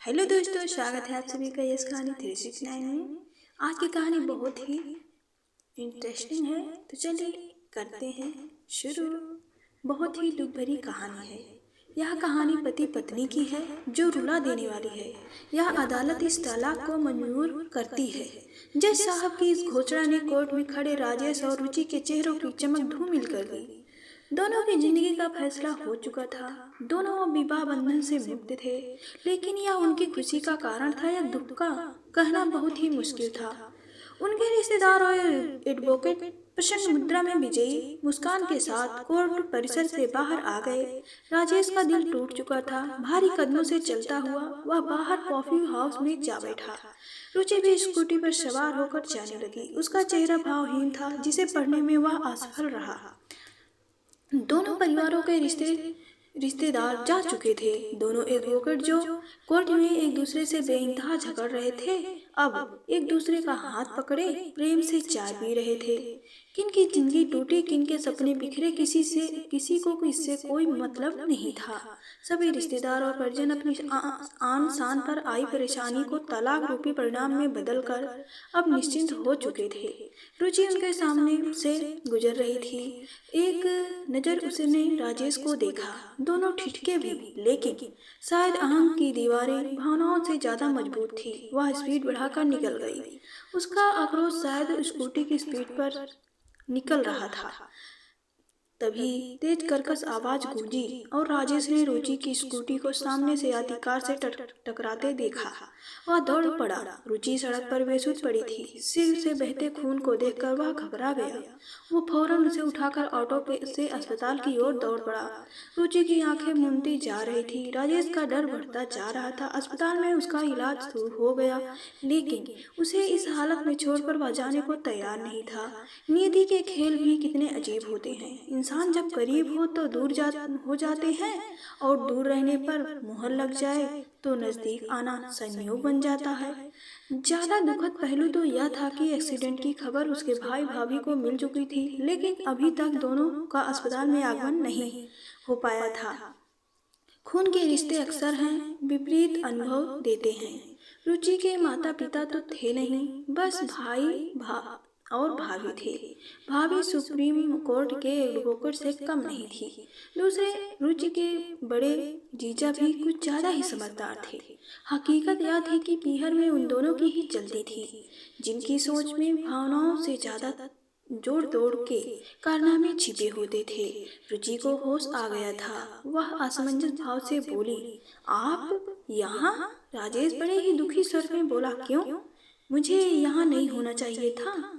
Hello दोस्तों, स्वागत है आप सभी का यस कहानी 369 में। आज की कहानी बहुत ही इंटरेस्टिंग है, तो चलिए करते हैं शुरू। बहुत ही दुख भरी कहानी है। यह कहानी पति पत्नी की है जो रुला देने वाली है। यह अदालत इस तलाक को मंजूर करती है। जज साहब की इस घोषणा ने कोर्ट में खड़े राजेश और रुचि के चेहरों की चमक धूमिल कर दी। दोनों की जिंदगी का फैसला हो चुका था। दोनों अब विवाह बंधन से मुक्त थे, लेकिन यह उनकी खुशी का कारण था या दुख का, कहना बहुत ही मुश्किल था। उनके रिश्तेदार और एडवोकेट प्रसन्न मुद्रा में विजयी मुस्कान के साथ कोर्ट परिसर से बाहर आ गए। राजेश का दिल टूट चुका था। भारी कदमों से चलता हुआ वह बाहर कॉफी हाउस में जा बैठा। रुचि भी स्कूटी पर सवार होकर जाने लगी। उसका चेहरा भावहीन था, जिसे पढ़ने में वह असफल रहा। दोनों परिवारों के रिश्तेदार जा चुके थे। दोनों एडवोकेट जो कोर्ट में एक दूसरे से बेइंतहा झगड़ रहे थे, अब एक दूसरे का हाथ पकड़े प्रेम से चाय पी रहे थे। किनकी जिंदगी टूटी, किनके सपने बिखरे, किसी को इससे कोई मतलब नहीं था। सभी रिश्तेदार और परिजन अपनी आन शान पर आई परेशानी को तलाक रूपी परिणाम में बदलकर अब निश्चिंत हो चुके थे। रुचि उनके सामने से गुजर रही थी। एक नजर उसने राजेश को देखा। दोनों ठिठके भी, लेकिन शायद अहंकार की दीवारें भावनाओं से ज्यादा मजबूत थी। वह स्पीड बढ़ाकर निकल गई। उसका आक्रोश शायद स्कूटी की स्पीड पर निकल रहा था। तभी तेज कर्कश आवाज गूंजी और राजेश ने रुचि की स्कूटी को सामने से आती कार से टकराते देखा। वह दौड़ पड़ा। रुचि सड़क पर बेसुध पड़ी थी। सिर से बहते खून को देखकर वह घबरा गया। वो फौरन उसे उठाकर से अस्पताल की ओर दौड़ पड़ा। रुचि की आंखें मूंदती जा रही थी। राजेश का डर बढ़ता जा रहा था। अस्पताल में उसका इलाज शुरू हो गया, लेकिन उसे इस हालत में छोड़कर वह जाने को तैयार नहीं था। नियति के खेल भी कितने अजीब होते हैं। इंसान जब करीब हो तो हो जाते हैं, और दूर रहने पर मुहर लग जाए तो नजदीक आना संयोग बन जाता है। ज्यादा दुखद पहलू तो यह था कि एक्सीडेंट की खबर उसके भाई भाभी को मिल चुकी थी, लेकिन अभी तक दोनों का अस्पताल में आगमन नहीं हो पाया था। खून के रिश्ते अक्सर हैं, विपरीत अनुभव देते हैं। रुचि के माता पिता तो थे नहीं, बस भाई और भाभी थे। भाभी सुप्रीम कोर्ट के एडवोकेट से कम नहीं थी। दूसरे रुचि के बड़े जीजा भी कुछ ज्यादा ही समझदार थे। हकीकत यह थी कि पीहर में उन दोनों की ही चलती थी, जिनकी सोच में भावनाओं से ज्यादा जोड़ तोड़ के कारनामे छिपे होते थे। रुचि को होश आ गया था। वह असमंजस भाव से बोली, आप यहाँ? राजेश बड़े ही दुखी स्वर में बोला, क्यों? मुझे यहाँ नहीं होना चाहिए था।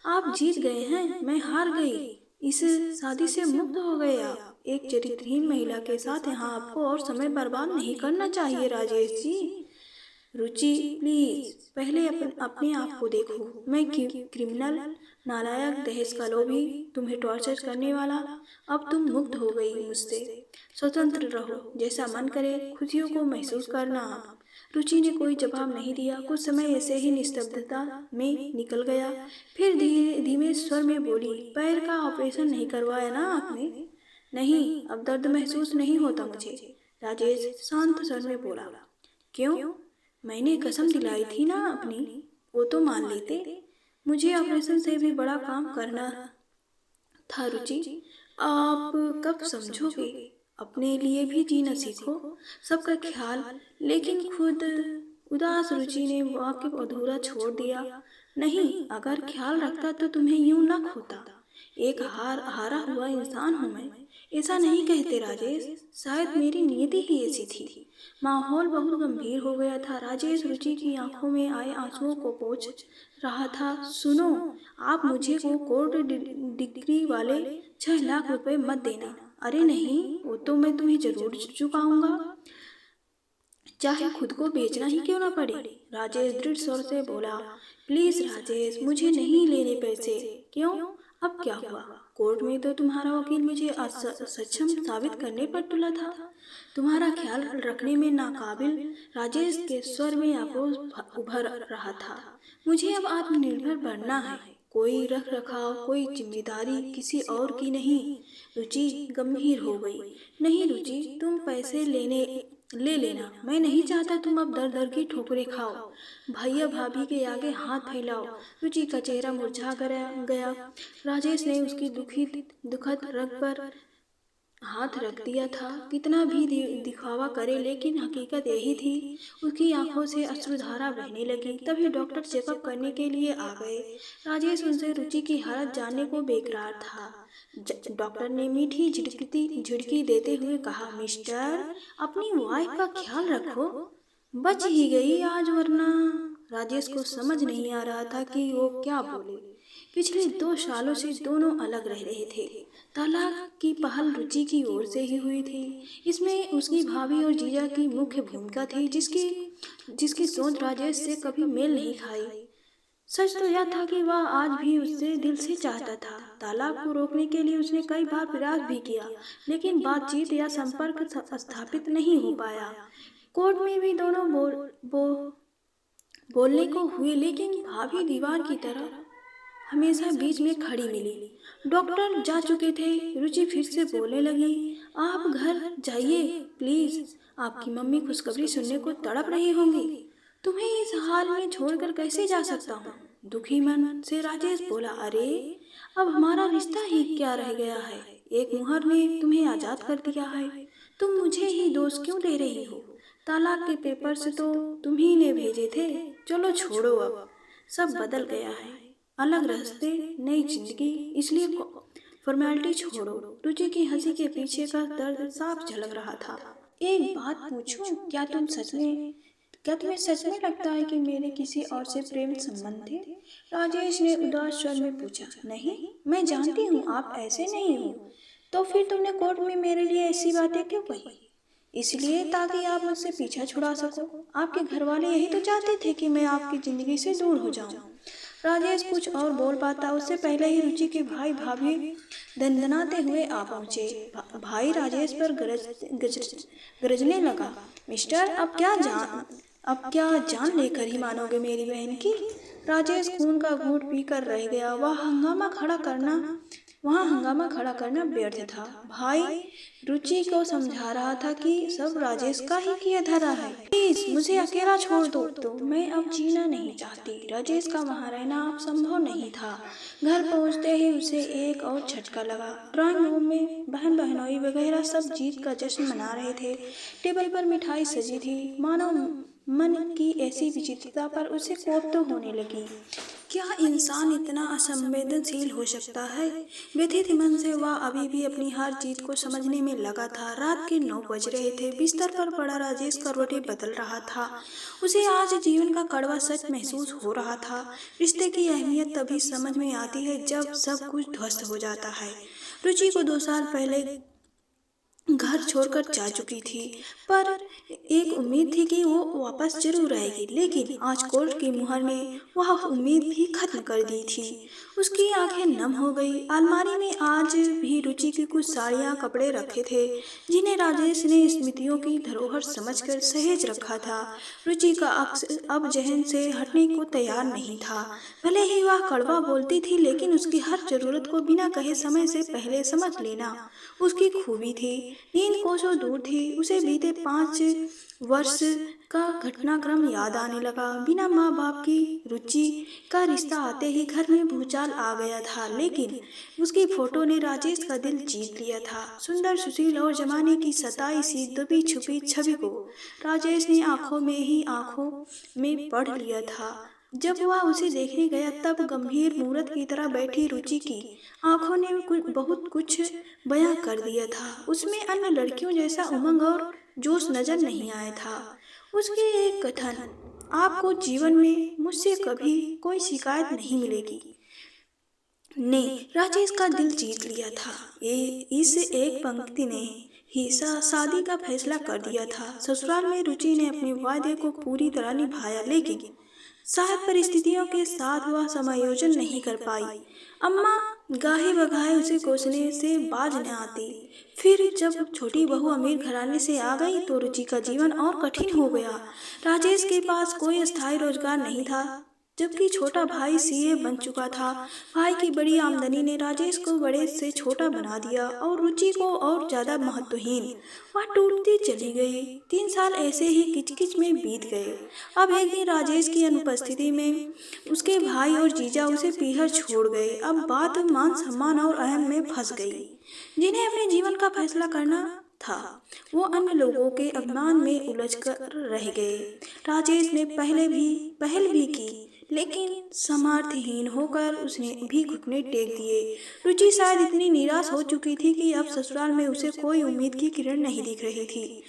आप जीत गए हैं, मैं हार गई। इस शादी से मुक्त हो गए आप। एक चरित्रहीन महिला के साथ यहाँ आपको और समय बर्बाद नहीं करना चाहिए राजेश जी। रुचि प्लीज, पहले अपने आप को देखो। मैं क्रिमिनल, नालायक, दहेज का लोभी, तुम्हें टॉर्चर करने वाला। अब तुम मुक्त हो गई मुझसे। स्वतंत्र रहो, जैसा मन करे खुशियों को महसूस करना आप। रुचि ने कोई जवाब नहीं दिया। कुछ समय ऐसे ही निस्तब्धता में निकल गया। फिर धीमे स्वर में बोली, पैर का ऑपरेशन नहीं करवाया ना आपने? नहीं, अब दर्द महसूस नहीं होता मुझे। राजेश शांत स्वर में बोला, क्यों? मैंने कसम दिलाई थी ना अपनी, वो तो मान लेते। मुझे ऑपरेशन से भी बड़ा काम करना था रुचि। आप कब समझोगे? अपने लिए भी जीना सीखो, सबका ख्याल। लेकिन खुद उदास रुचि ने वाक्य अधूरा छोड़ दिया। नहीं, अगर ख्याल रखता तो तुम्हें यूं न खोता। एक हारा हुआ इंसान हूँ मैं। ऐसा नहीं कहते राजेश, शायद मेरी नियति ही ऐसी थी। माहौल बहुत गंभीर हो गया था। राजेश रुचि की आंखों में आए आंसुओं को पोंछ रहा था। सुनो, आप मुझे वो कोर्ट डिग्री वाले 6 लाख रुपए मत देना। अरे नहीं, वो तो मैं तुम्हें जरूर चुकाऊंगा, चाहे खुद को बेचना ही क्यों ना पड़े। राजेश दृढ़ स्वर से बोला, प्लीज राजेश, मुझे नहीं लेने पैसे। क्यों? अब क्या हुआ? कोर्ट में तो तुम्हारा वकील मुझे सक्षम साबित करने पर तुला था, तुम्हारा ख्याल रखने में नाकाबिल। राजेश के स्वर में आक्रोश उभर रहा था। मुझे अब आत्मनिर्भर बनना है, कोई रख रखाव, कोई जिम्मेदारी किसी और की नहीं। रुचि गंभीर हो गई। नहीं रुचि, तुम पैसे लेने ले लेना, मैं नहीं चाहता तुम अब दर दर की ठोकरें खाओ। भैया भाभी के आगे हाथ फैलाओ। रुचि का चेहरा मुरझा गया। राजेश ने उसकी दुखद रग पर हाथ रख दिया था। कितना भी दिखावा करे, लेकिन हकीकत यही थी। उसकी आंखों से अश्रुधारा बहने लगी। तभी डॉक्टर चेकअप करने के लिए आ गए। राजेश उनसे रुचि की हालत जानने को बेकरार था। डॉक्टर ने मीठी झिड़की देते हुए कहा, मिस्टर, अपनी वाइफ का ख्याल रखो, बच ही गई आज वरना। राजेश को समझ नहीं आ रहा था कि वो क्या बोले। पिछले 2 सालों से दोनों अलग रह रहे थे। तलाक की पहल रुचि की ओर से ही हुई थी। इसमें उसकी भाभी और जीजा की मुख्य भूमिका थी, जिसकी सोच राजेश से कभी मेल नहीं खाई। सच तो यह था कि वह आज भी उससे दिल से चाहता था। तलाक को रोकने के लिए उसने कई बार प्रयास भी किया, लेकिन बातचीत या संपर्क स्थापित नहीं हो पाया। कोर्ट में भी दोनों बोलने को हुए, लेकिन भाभी दीवार की तरह हमेशा बीच में खड़ी मिली। डॉक्टर जा चुके थे। रुचि फिर से बोलने लगी, आप घर जाइए प्लीज, आपकी मम्मी खुशखबरी सुनने को तड़प रही होंगी। तुम्हें इस हाल में छोड़कर कैसे जा सकता हूँ? दुखी मन से राजेश बोला, अरे अब हमारा रिश्ता ही क्या रह गया है? एक मुहर ने तुम्हें आजाद कर दिया है, तुम मुझे ही दोष क्यों दे रही हो? तलाक के पेपर्स तो तुम ही ने भेजे थे। चलो छोड़ो, अब सब बदल गया है, अलग रास्ते, नई जिंदगी, इसलिए फॉर्मेलिटी छोड़ो। रुचि की हंसी के पीछे का दर्द साफ झलक रहा था। एक बात पूछूं, क्या तुम्हें सच में लगता है कि मेरे किसी और से प्रेम संबंध थे? राजेश ने उदास स्वर में पूछा। नहीं, मैं जानती हूँ आप ऐसे नहीं हो। तो फिर तुमने कोर्ट में मेरे लिए ऐसी बातें क्यों कही? इसलिए ताकि आप मुझसे पीछा छुड़ा सको। आपके घर वाले यही तो चाहते थे कि मैं आपकी जिंदगी से दूर हो जाऊं। राजेश कुछ और बोल पाता उससे पहले ही रुचि के भाई भाभी दंदनाते हुए आ पहुंचे। भाई राजेश पर गरजने लगा, मिस्टर, अब क्या जान लेकर ही मानोगे मेरी बहन की? राजेश खून का घूंट पीकर रह गया। वहाँ हंगामा खड़ा करना व्यर्थ था। भाई रुचि को समझा रहा था कि सब राजेश का ही किया धरा है। प्लीज मुझे अकेला छोड़ दो, तो मैं अब जीना नहीं चाहती। राजेश का वहाँ रहना अब संभव नहीं था। घर पहुँचते ही उसे एक और झटका लगा। ड्राइंग रूम में बहन बहनोई वगैरह सब जीत का जश्न मना रहे थे। टेबल पर मिठाई सजी थी। मानो मन की ऐसी विचित्रता पर उसे कोप तो होने लगी। क्या इंसान इतना असंवेदनशील हो सकता है? व्यथित मन से वह अभी भी अपनी हर चीज को समझने में लगा था। रात के 9 बज रहे थे। बिस्तर पर पड़ा राजेश करवटें बदल रहा था। उसे आज जीवन का कड़वा सच महसूस हो रहा था। रिश्ते की अहमियत तभी समझ में आती है जब सब कुछ ध्वस्त हो जाता है। रुचि को 2 साल पहले घर छोड़कर जा चुकी थी, पर एक उम्मीद थी कि वो वापस जरूर आएगी, लेकिन आज कोर्ट की मुहर ने वह उम्मीद भी खत्म कर दी थी। उसकी आंखें नम हो गई। अलमारी में आज भी रुचि की कुछ साड़ियाँ कपड़े रखे थे, जिन्हें राजेश ने स्मृतियों की धरोहर समझकर सहेज रखा था। रुचि का अक्स अब जहन से हटने को तैयार नहीं था। भले ही वह कड़वा बोलती थी, लेकिन उसकी हर जरूरत को बिना कहे समय से पहले समझ लेना उसकी खूबी थी। नींद कोसों दूर थी। उसे बीते 5 वर्ष का घटनाक्रम याद आने लगा। बिना माँ बाप की रुचि का रिश्ता आते ही घर में भूचाल आ गया था, लेकिन उसकी फोटो ने राजेश का दिल जीत लिया था। सुंदर, सुशील और जमाने की सताई सी दबी छुपी छवि को राजेश ने आंखों में पढ़ लिया था। जब वह उसे देखने गया, तब गंभीर मूर्त की तरह बैठी रुचि की आंखों ने बहुत कुछ बयां कर दिया था। उसमें अन्य लड़कियों जैसा उमंग और जोश नजर नहीं आया था। उसके एक कथन, आपको जीवन में मुझसे कभी कोई शिकायत नहीं मिलेगी, ने राजेश का दिल जीत लिया था। इस एक पंक्ति ने ही शादी का फैसला कर दिया था। ससुराल में रुचि ने अपने वादे को पूरी तरह निभाया, लेकिन शायद परिस्थितियों के साथ वह समायोजन नहीं कर पाई। अम्मा गाहे बगाहे उसे कोसने से बाज न आती। फिर जब छोटी बहू अमीर घराने से आ गई, तो रुचि का जीवन और कठिन हो गया। राजेश के पास कोई स्थायी रोजगार नहीं था। जबकि छोटा भाई सीए बन चुका था। भाई की बड़ी आमदनी ने राजेश को बड़े से छोटा बना दिया और रुचि को और ज्यादा महत्वहीन। वह टूटती चली गई। 3 साल ऐसे ही किचकिच में बीत गए। अब एक दिन राजेश की अनुपस्थिति में उसके भाई और जीजा उसे पीहर छोड़ गए। अब बात मान सम्मान और अहम में फंस गई। जिन्हें अपने जीवन का फैसला करना था, वो अन्य लोगों के अभिमान में उलझकर रह गए। राजेश ने पहल भी की, लेकिन सामर्थ्यहीन होकर उसने भी घुटने टेक दिए। रुचि शायद इतनी निराश हो चुकी थी कि अब ससुराल में उसे कोई उम्मीद की किरण नहीं दिख रही थी।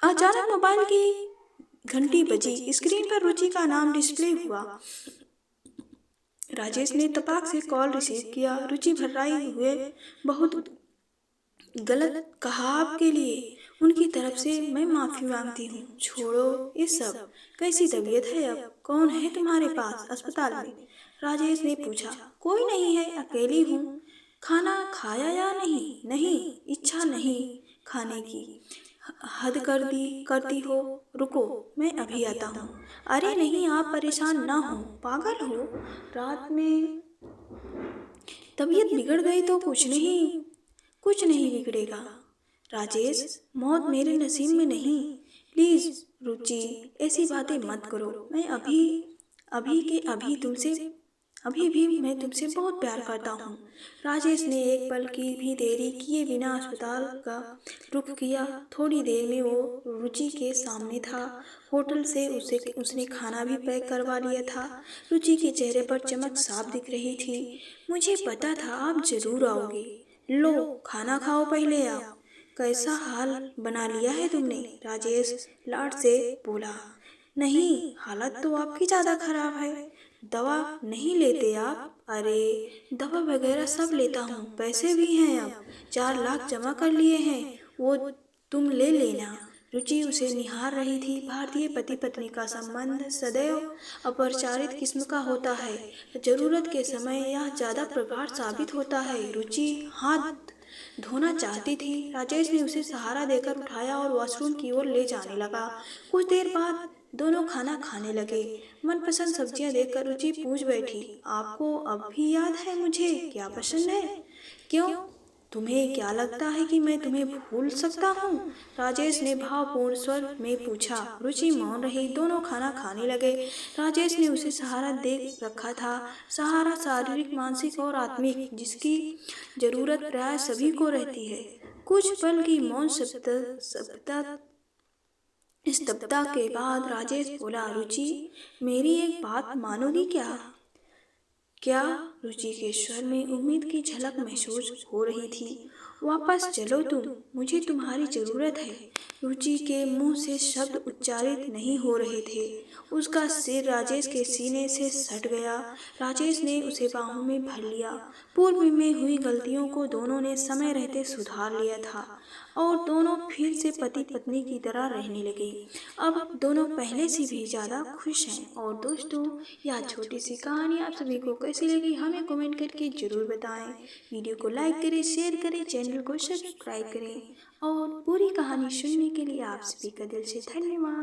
अचानक मोबाइल की घंटी बजी। स्क्रीन पर रुचि का नाम डिस्प्ले हुआ। राजेश ने तपाक से कॉल रिसीव किया। रुचि भर्राई हुए, बहुत गलत कहा आपके लिए। उनकी तरफ से मैं माफी मांगती हूँ। छोड़ो ये सब। कैसी तबीयत है अब? कौन है तुम्हारे पास अस्पताल में? राजेश ने पूछा। कोई नहीं है, अकेली हूँ। खाना खाया या नहीं? नहीं, इच्छा नहीं खाने की। हद करती हो। रुको, मैं अभी आता हूँ। अरे नहीं, आप परेशान ना हो। पागल हो? रात में तबीयत बिगड़ गई तो कुछ नहीं बिगड़ेगा। राजेश, मौत मेरे नसीब में नहीं। प्लीज रुचि, ऐसी बातें मत करो। मैं अभी भी मैं तुमसे बहुत प्यार करता हूँ। राजेश ने एक पल की भी देरी किए बिना अस्पताल का रुख किया। थोड़ी देर में वो रुचि के सामने था। होटल से उसने खाना भी पैक करवा लिया था। रुचि के चेहरे पर चमक साफ दिख रही थी। मुझे पता था आप जरूर आओगे। लो, खाना खाओ पहले आप। कैसा हाल बना लिया है तुमने? राजेश लाड से बोला। नहीं, हालत तो आपकी ज्यादा खराब है। दवा नहीं लेते आप? अरे दवा वगैरह सब लेता हूँ, पैसे भी हैं। अब 4 लाख जमा कर लिए हैं, वो तुम ले लेना। रुचि उसे निहार रही थी। भारतीय पति पत्नी का संबंध सदैव अपरिचारित किस्म का होता है। जरूरत के समय यह ज्यादा प्रगाढ़ साबित होता है। रुचि हाथ धोना चाहती थी। राजेश ने उसे सहारा देकर उठाया और वॉशरूम की ओर ले जाने लगा। कुछ देर बाद दोनों खाना खाने लगे। मनपसंद सब्जियां देखकर रुचि पूछ बैठी। आपको अब भी याद है मुझे क्या पसंद है? क्यों, तुम्हें क्या लगता है कि मैं तुम्हें भूल सकता हूँ? राजेश ने भावपूर्ण स्वर में पूछा। रुचि मौन रही। दोनों खाना खाने लगे। राजेश ने उसे सहारा दे रखा था। सहारा शारीरिक, मानसिक और आत्मिक, जिसकी जरूरत प्राय सभी को रहती है। कुछ पल की मौन स्तब्धता के बाद राजेश बोला। रुचि, मेरी एक बात मानोगी क्या? क्या? रुचि के स्वर में उम्मीद की झलक महसूस हो रही थी। वापस चलो तुम, मुझे तुम्हारी जरूरत है। रुचि के मुंह से शब्द उच्चारित नहीं हो रहे थे। उसका सिर राजेश के सीने से सट गया। राजेश ने उसे बाहों में भर लिया। पूर्व में हुई गलतियों को दोनों ने समय रहते सुधार लिया था और दोनों फिर से पति पत्नी की तरह रहने लगे। अब दोनों पहले से भी ज्यादा खुश हैं। और दोस्तों, यह छोटी सी कहानी आप सभी को कैसी लगी हमें कमेंट करके जरूर बताएं। वीडियो को लाइक करें, शेयर करें, चैनल को सब्सक्राइब करें और पूरी कहानी सुनने के लिए आप सभी का दिल से धन्यवाद।